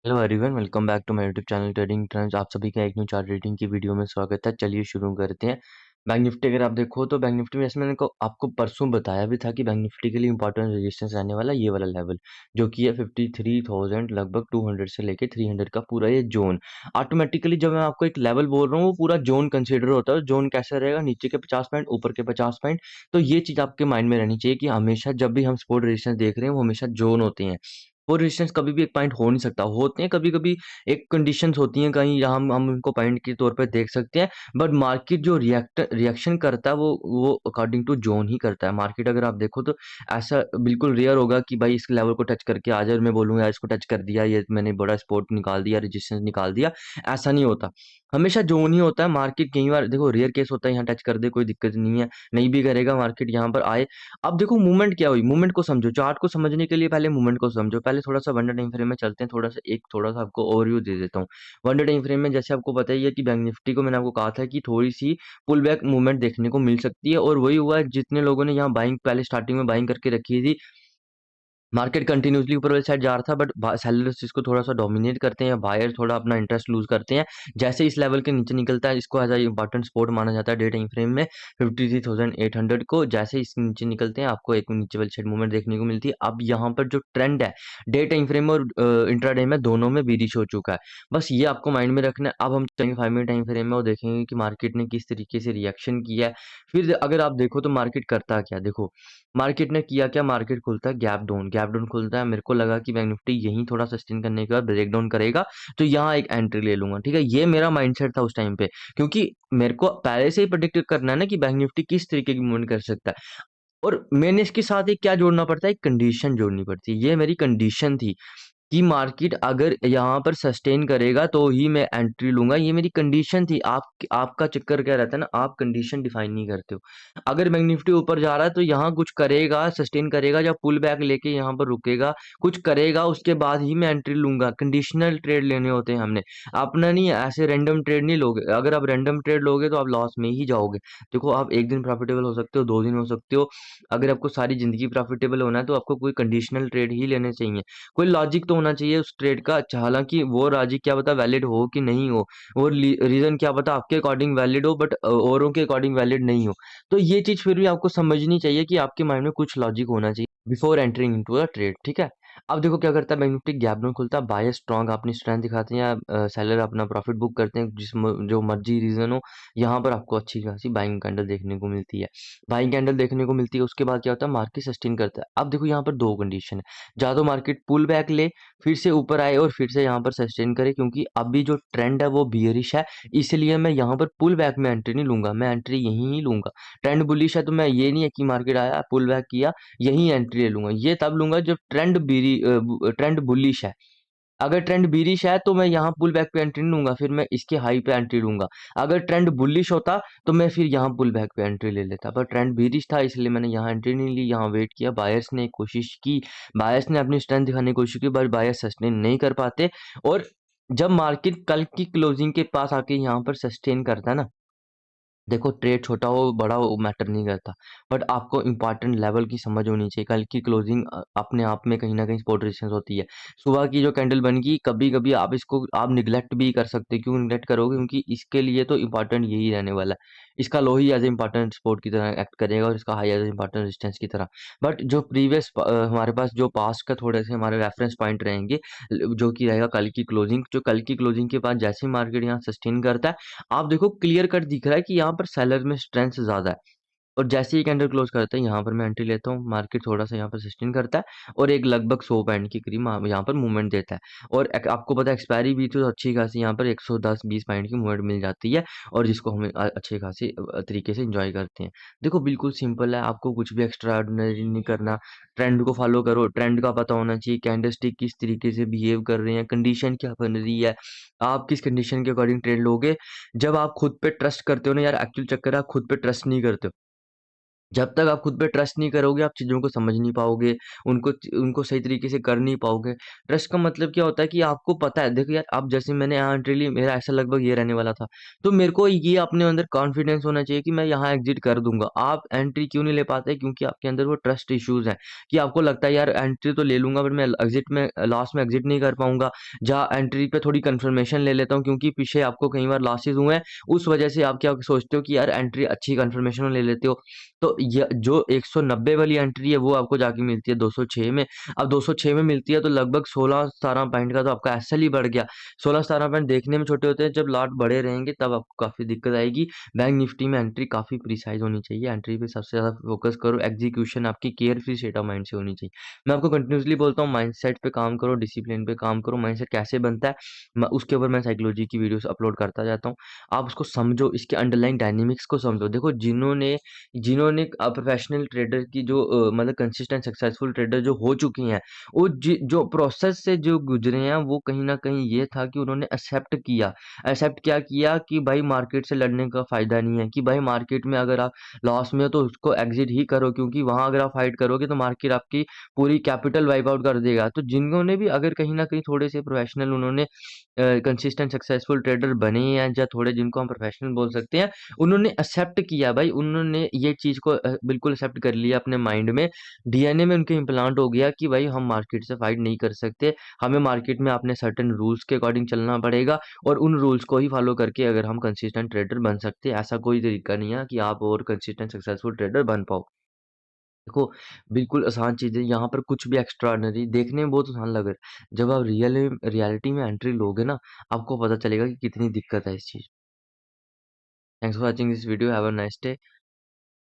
Hello everyone, welcome back to my YouTube channel trading trends. आप सभी का एक न्यू चार्ट रीडिंग की वीडियो में स्वागत है। चलिए शुरू करते हैं। बैंक निफ्टी अगर आप देखो तो बैंक निफ्टी में जैसे मैंने आपको परसों बताया भी था कि बैंक निफ्टी के लिए इंपॉर्टेंट रेजिस्टेंस रहने वाला ये वाला लेवल जो कि है 53,000 लगभग 200 से लेके 300 का पूरा ये जोन। ऑटोमेटिकली जब मैं आपको एक लेवल बोल रहा हूँ वो पूरा जोन कंसीडर होता है। जोन कैसे रहेगा? नीचे के 50 पॉइंट, ऊपर के 50 पॉइंट। तो ये चीज आपके माइंड में रहनी चाहिए कि हमेशा जब भी हम सपोर्ट रेजिस्टेंस देख रहे हैं वो हमेशा जोन होते हैं। वो रेजिस्टेंस कभी भी एक पॉइंट हो नहीं सकता। होते हैं कभी कभी, एक कंडीशंस होती हैं कहीं जहाँ हम उनको पॉइंट के तौर पे देख सकते हैं। बट मार्केट जो रिएक्शन करता है वो अकॉर्डिंग टू जोन ही करता है। मार्केट अगर आप देखो तो ऐसा बिल्कुल रेयर होगा कि भाई इस लेवल को टच करके आ जाए और मैं बोलूंगा यार इसको टच कर दिया, ये मैंने बड़ा सपोर्ट निकाल दिया, रेजिस्टेंस निकाल दिया। ऐसा नहीं होता। हमेशा जोन ही होता है। मार्केट कई बार देखो रेयर केस होता है यहाँ टच कर दे, कोई दिक्कत नहीं है, नहीं भी करेगा मार्केट यहाँ पर आए। अब देखो मूवमेंट क्या हुई, मूवमेंट को समझो। चार्ट को समझने के लिए पहले मूवमेंट को समझो। पहले थोड़ा सा वन डे टाइम फ्रेम में चलते हैं। थोड़ा सा आपको ओवरव्यू दे देता हूँ। वन डे टाइम फ्रेम में जैसे आपको पता ही है कि बैंक निफ्टी को मैंने आपको कहा था कि थोड़ी सी पुल बैक मूवमेंट देखने को मिल सकती है, और वही हुआ है। जितने लोगों ने यहाँ बाइंग पहले स्टार्टिंग में बाइंग करके रखी थी, मार्केट कंटिन्यूअसली ऊपर वाली साइड जा रहा था, बट सेलर्स इसको थोड़ा सा डोमिनेट करते हैं, बायर थोड़ा अपना इंटरेस्ट लूज करते हैं। जैसे इस लेवल के नीचे निकलता है, इसको एज अ इंपॉर्टेंट सपोर्ट माना जाता है डे टाइम फ्रेम में 53,800 को। जैसे इस नीचे निकलते हैं आपको एक नीचे वाली साइड मूवमेंट देखने को मिलती है। अब यहाँ पर जो ट्रेंड है डे टाइम फ्रेम और इंट्राडे में दोनों में बीरिश हो चुका है। बस ये आपको माइंड में रखना है। अब हम चलेंगे 5 मिनट टाइम फ्रेम में और देखेंगे कि मार्केट ने किस तरीके से रिएक्शन किया है। फिर अगर आप देखो तो मार्केट करता क्या, देखो मार्केट ने किया क्या। मार्केट खुलता है गैप डाउन खुलता है। मेरे को लगा कि बैंक निफ्टी यहीं थोड़ा सस्टेन करने के बाद ब्रेक डाउन करेगा, तो यहाँ एक एंट्री ले लूंगा। ठीक है, ये मेरा माइंडसेट था उस टाइम पे, क्योंकि मेरे को पहले से ही प्रेडिक्ट करना है ना कि बैंक निफ्टी किस तरीके की मूवमेंट कर सकता है। और मैंने इसके साथ एक क्या जोड़ना पड़ता है, एक कंडीशन जोड़नी पड़ती है। ये मेरी कंडीशन थी कि मार्केट अगर यहाँ पर सस्टेन करेगा तो ही मैं एंट्री लूंगा। ये मेरी कंडीशन थी। आपका चक्कर क्या रहता है ना, आप कंडीशन डिफाइन नहीं करते हो। अगर बैंक निफ्टी ऊपर जा रहा है तो यहाँ कुछ करेगा, सस्टेन करेगा, या पुल बैक लेके यहाँ पर रुकेगा, कुछ करेगा, उसके बाद ही मैं एंट्री लूंगा। कंडीशनल ट्रेड लेने होते हैं हमने, अपना नहीं। ऐसे रैंडम ट्रेड नहीं लोगे। अगर आप रैंडम ट्रेड लोगे तो आप लॉस में ही जाओगे। देखो आप एक दिन प्रॉफिटेबल हो सकते हो, 2 दिन हो सकते हो। अगर आपको सारी जिंदगी प्रॉफिटेबल होना है तो आपको कोई कंडीशनल ट्रेड ही लेने चाहिए। कोई लॉजिक तो होना चाहिए उस ट्रेड का। अच्छा, हालांकि वो लॉजिक क्या पता वैलिड हो कि नहीं हो, वो रीजन क्या पता आपके अकॉर्डिंग वैलिड हो बट औरों के अकॉर्डिंग वैलिड नहीं हो। तो ये चीज फिर भी आपको समझनी चाहिए कि आपके माइंड में कुछ लॉजिक होना चाहिए before entering into a trade. ठीक है। अब देखो क्या करता है बैंक निफ्टी, गैप डाउन खुलता है, बायर स्ट्रांग अपनी स्ट्रेंथ दिखाते हैं, या सेलर अपना प्रॉफिट बुक करते हैं, जो मर्जी रीजन हो। यहाँ पर आपको अच्छी खासी बाइंग कैंडल देखने को मिलती है। बाइंग कैंडल देखने को मिलती है, उसके बाद क्या होता है, मार्केट सस्टेन करता है। अब देखो यहाँ पर दो कंडीशन है। या तो मार्केट पुल बैक ले, फिर से ऊपर आए और फिर से यहाँ पर सस्टेन करे, क्योंकि अभी जो ट्रेंड है वो बियरिश है। इसलिए मैं यहाँ पर पुल बैक में एंट्री नहीं लूंगा, मैं एंट्री यहीं ही लूंगा। ट्रेंड बुलिश है तो मैं ये नहीं है कि मार्केट आया पुल बैक किया यहीं एंट्री ले लूंगा। ये तब लूंगा जब ट्रेंड बुलिश है। अगर ट्रेंड बीरिश है तो मैं यहाँ पुल बैक पे एंट्री नहीं लूंगा, फिर मैं इसके हाई पे एंट्री लूंगा। अगर ट्रेंड बुलिश होता तो मैं फिर यहाँ पुल बैक पे एंट्री ले लेता, पर ट्रेंड बीरिश था इसलिए मैंने यहाँ एंट्री नहीं ली, यहाँ वेट किया। बायर्स ने कोशिश की, बायर्स ने अपनी स्ट्रेंथ दिखाने की कोशिश की, बट बायर्स सस्टेन नहीं कर पाते। और जब मार्केट कल की क्लोजिंग के पास आके यहाँ पर सस्टेन करता है ना, देखो ट्रेड छोटा हो बड़ा हो मैटर नहीं करता, बट आपको इंपॉर्टेंट लेवल की समझ होनी चाहिए। कल की क्लोजिंग अपने आप में कहीं ना कहीं सपोर्ट रेजिस्टेंस होती है। सुबह की जो कैंडल बन गई, कभी कभी आप इसको आप निगलेक्ट भी कर सकते हैं। क्यों निगलेक्ट करोगे? क्योंकि इसके लिए तो इंपॉर्टेंट यही रहने वाला है। इसका लो ही एज इंपॉर्टेंट सपोर्ट की तरह एक्ट करेगा और इसका हाई एज इंपॉर्टेंट रेजिस्टेंस की तरह। बट जो प्रीवियस हमारे पास जो पास्ट का थोड़े से हमारे रेफरेंस पॉइंट रहेंगे, जो कि रहेगा कल की क्लोजिंग। जो कल की क्लोजिंग के बाद जैसे मार्केट यहाँ सस्टेन करता है, आप देखो क्लियर कट दिख रहा है कि यहाँ पर सेलर में स्ट्रेंथ ज़्यादा है। और जैसे ही कैंडल क्लोज करता है यहाँ पर मैं एंट्री लेता हूँ। मार्केट थोड़ा सा यहाँ पर सस्टेन करता है और एक लगभग 100 पॉइंट के करीब यहाँ पर मूवमेंट देता है। और आपको पता है एक्सपायरी भी तो अच्छी खासी यहाँ पर 110-20 पॉइंट की मूवमेंट मिल जाती है, और जिसको हमें अच्छे खासे तरीके से इंजॉय करते हैं। देखो बिल्कुल सिंपल है, आपको कुछ भी एक्स्ट्रा ऑर्डिनरी नहीं करना। ट्रेंड को फॉलो करो, ट्रेंड का पता होना चाहिए, कैंडलस्टिक किस तरीके से बिहेव कर रहे हैं, कंडीशन क्या बन रही है, आप किस कंडीशन के अकॉर्डिंग ट्रेड लोगे। जब आप खुद पे ट्रस्ट करते हो ना यार, एक्चुअल चक्कर है आप खुद पे ट्रस्ट नहीं करते हो। जब तक आप खुद पे ट्रस्ट नहीं करोगे, आप चीज़ों को समझ नहीं पाओगे, उनको उनको सही तरीके से कर नहीं पाओगे। ट्रस्ट का मतलब क्या होता है कि आपको पता है देखो यार, अब जैसे मैंने यहाँ एंट्री ली, मेरा ऐसा लगभग ये रहने वाला था। तो मेरे को ये अपने अंदर कॉन्फिडेंस होना चाहिए कि मैं यहाँ एग्ज़िट कर दूँगा। आप एंट्री क्यों नहीं ले पाते? क्योंकि आपके अंदर वो ट्रस्ट इश्यूज़ हैं, कि आपको लगता है यार एंट्री तो ले लूँगा बट मैं एग्ज़िट में लास्ट में एग्ज़िट नहीं कर पाऊँगा। जहाँ एंट्री पे थोड़ी कन्फर्मेशन ले लेता हूँ क्योंकि पीछे आपको कई बार लॉसेस हुए हैं, उस वजह से आप क्या सोचते हो कि यार एंट्री अच्छी कन्फर्मेशन में ले लेते हो। तो य जो 190 वाली एंट्री है वो आपको जाके मिलती है 206 में। अब 206 में मिलती है तो लगभग 16-17 पॉइंट का तो आपका एसएल ही बढ़ गया। 16-17 पॉइंट देखने में छोटे होते हैं, जब लॉट बड़े रहेंगे तब आपको काफ़ी दिक्कत आएगी। बैंक निफ्टी में एंट्री काफ़ी प्रिसाइज़ होनी चाहिए। एंट्री पे सबसे ज़्यादा फोकस करो, एग्ज़ीक्यूशन आपकी केयरफ्री स्टेट ऑफ माइंड से होनी चाहिए। मैं आपको कंटिन्यूअसली बोलता हूँ माइंडसेट पे काम करो, डिसिप्लिन पे काम करो। माइंडसेट कैसे बनता है? उसके ऊपर मैं साइकोलॉजी की वीडियोज़ अपलोड करता जाता हूँ। आप उसको समझो, इसके अंडरलाइंग डायनामिक्स को समझो। देखो जिन्होंने जिन्होंने प्रोफेशनल ट्रेडर की जो मतलब कंसिस्टेंट सक्सेसफुल ट्रेडर जो हो चुकी हैं, वो जो प्रोसेस से जो गुजरे हैं वो कहीं न कहीं ये था कि उन्होंने एक्सेप्ट किया। एक्सेप्ट क्या किया कि भाई मार्केट से लड़ने का फ़ायदा नहीं है, कि भाई मार्केट में अगर आप लॉस में हो तो उसको एग्ज़िट ही करो, क्योंकि वहाँ अगर आप फाइट करोगे तो मार्केट आपकी पूरी कैपिटल वाइप आउट कर देगा। तो जिन्होंने भी अगर कहीं न कहीं थोड़े से प्रोफेशनल उन्होंने कंसिस्टेंट सक्सेसफुल ट्रेडर बने हैं, या थोड़े जिनको हम प्रोफेशनल बोल सकते हैं, उन्होंने एक्सेप्ट किया भाई, उन्होंने ये चीज़ को बिल्कुल एक्सेप्ट कर लिया अपने माइंड में, डीएनए में उनके इम्प्लांट हो गया कि भाई हम मार्केट से फाइट नहीं कर सकते, हमें मार्केट में अपने सर्टेन रूल्स के अकॉर्डिंग चलना पड़ेगा और उन रूल्स को ही फॉलो करके अगर हम कंसिस्टेंट ट्रेडर बन सकते हैं, ऐसा कोई तरीका नहीं है कि आप और कंसिस्टेंट सक्सेसफुल ट्रेडर बन पाओ। देखो, बिल्कुल आसान चीज़ है, यहाँ पर कुछ भी एक्स्ट्राऑर्डिनरी देखने में बहुत आसान लग रहा है, जब आप रियलिटी में एंट्री लोगे ना, आपको पता चलेगा कि कितनी दिक्कत है इस चीज़। Thanks for watching this video, have a nice day.